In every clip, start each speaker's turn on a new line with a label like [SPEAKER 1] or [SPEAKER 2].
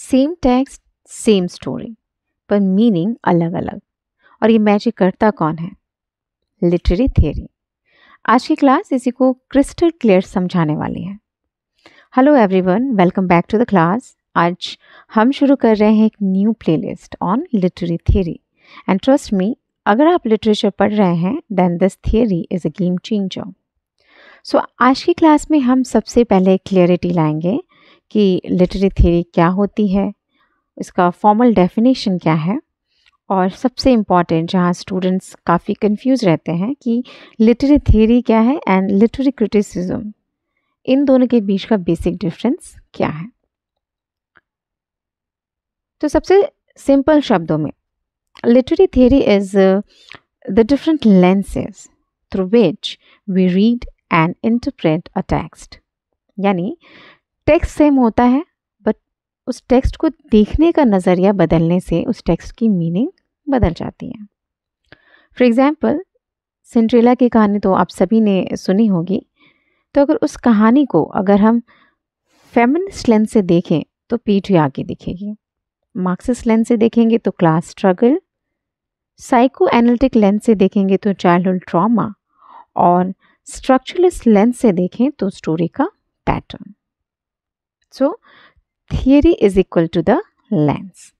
[SPEAKER 1] Same text same story पर meaning अलग अलग। और ये मैजिक करता कौन है? Literary theory. आज की क्लास इसी को क्रिस्टल क्लियर समझाने वाली है। Hello everyone, welcome back to the class. आज हम शुरू कर रहे हैं एक new playlist on literary theory and trust me, अगर आप लिटरेचर पढ़ रहे हैं then this theory is a game changer. So आज की क्लास में हम सबसे पहले क्लियरिटी लाएंगे कि लिटरेरी थियरी क्या होती है, इसका फॉर्मल डेफिनेशन क्या है, और सबसे इम्पॉर्टेंट जहाँ स्टूडेंट्स काफ़ी कंफ्यूज रहते हैं कि लिटरेरी थियरी क्या है एंड लिटरेरी क्रिटिसिज्म, इन दोनों के बीच का बेसिक डिफरेंस क्या है। तो सबसे सिंपल शब्दों में literary theory is the different lenses through which we read and interpret a text. यानी टेक्स्ट सेम होता है बट उस टेक्स्ट को देखने का नज़रिया बदलने से उस टेक्स्ट की मीनिंग बदल जाती है। फॉर एग्जाम्पल, सिंड्रेला की कहानी तो आप सभी ने सुनी होगी। तो अगर उस कहानी को अगर हम फेमिनिस्ट लेंस से देखें तो पेट्रियार्की दिखेगी, मार्क्सिस्ट लेंस से देखेंगे तो class struggle, psycho analytic lens से देखेंगे तो चाइल्डहुड ट्रॉमा, और स्ट्रक्चरलिस्ट लेंस से देखें तो स्टोरी का pattern. So theory is equal to the lens.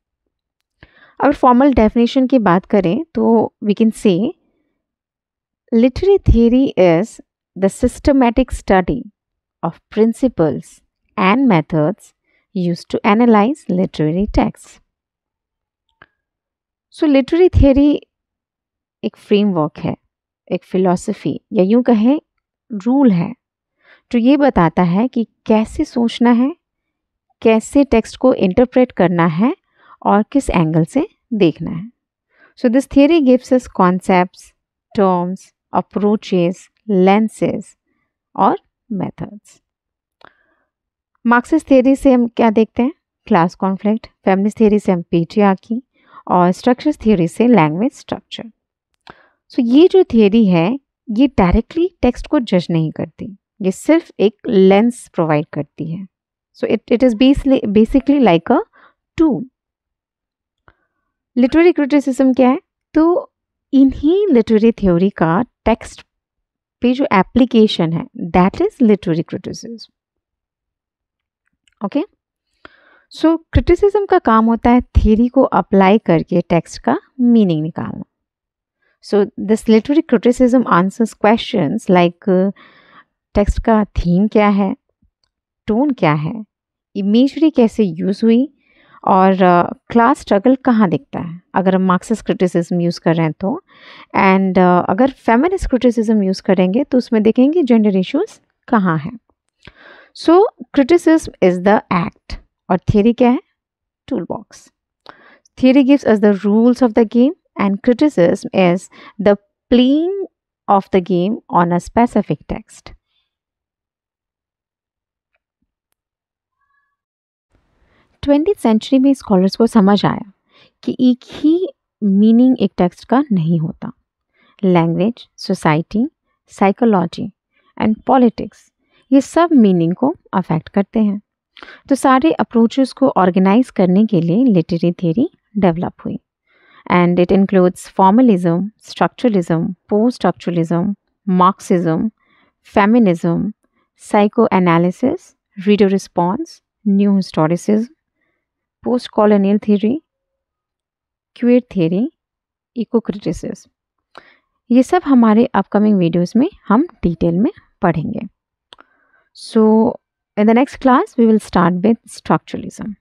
[SPEAKER 1] अगर फॉर्मल डेफिनेशन की बात करें तो we can say literary theory is the systematic study of principles and methods used to analyse literary text. So literary theory एक framework है, एक philosophy या यूं कहें रूल है जो ये बताता है कि कैसे सोचना है, कैसे टेक्स्ट को इंटरप्रेट करना है और किस एंगल से देखना है। So this theory gives us concepts, terms, approaches, lenses और मेथड्स। मार्क्सिस्ट थियरी से हम क्या देखते हैं? Class conflict. फेमिनिस्ट थियरी से हम पेट्रियार्की, और स्ट्रक्चर थियरी से लैंग्वेज स्ट्रक्चर। सो ये जो थियरी है ये डायरेक्टली टेक्स्ट को जज नहीं करती, ये सिर्फ एक लेंस प्रोवाइड करती है। So it is basically like a tool. Literary criticism क्या है? तो इन्हीं लिटरेरी थ्योरी का टेक्स्ट पे जो एप्लीकेशन है that is literary criticism. Okay, so criticism का काम होता है थ्योरी को अप्लाई करके टेक्स्ट का मीनिंग निकालना। So this literary criticism answers questions like text का थीम क्या है, टोन क्या है, इमेजरी कैसे यूज़ हुई, और क्लास स्ट्रगल कहाँ दिखता है अगर हम मार्क्सिस्ट क्रिटिसिज्म यूज़ कर रहे हैं तो, एंड अगर फेमिनिस्ट क्रिटिसिज्म यूज़ करेंगे तो उसमें देखेंगे जेंडर इश्यूज कहाँ हैं। So criticism is the act और थियरी क्या है? Tool box. Theory gives us the rules of the game and criticism is the playing of the game on a specific text. 20th century में scholars को समझ आया कि एक ही meaning एक टेक्स्ट का नहीं होता। Language, society, psychology and politics, ये सब मीनिंग को अफेक्ट करते हैं। तो सारे अप्रोचेस को ऑर्गेनाइज करने के लिए लिटरेरी थियरी डेवलप हुई, and it includes formalism, structuralism, post structuralism, Marxism, feminism, psycho analysis, reader response, new historicism, post colonial theory, queer theory, eco criticism. ये सब हमारे अपकमिंग वीडियोस में हम डिटेल में पढ़ेंगे। So in the next class we will start with structuralism.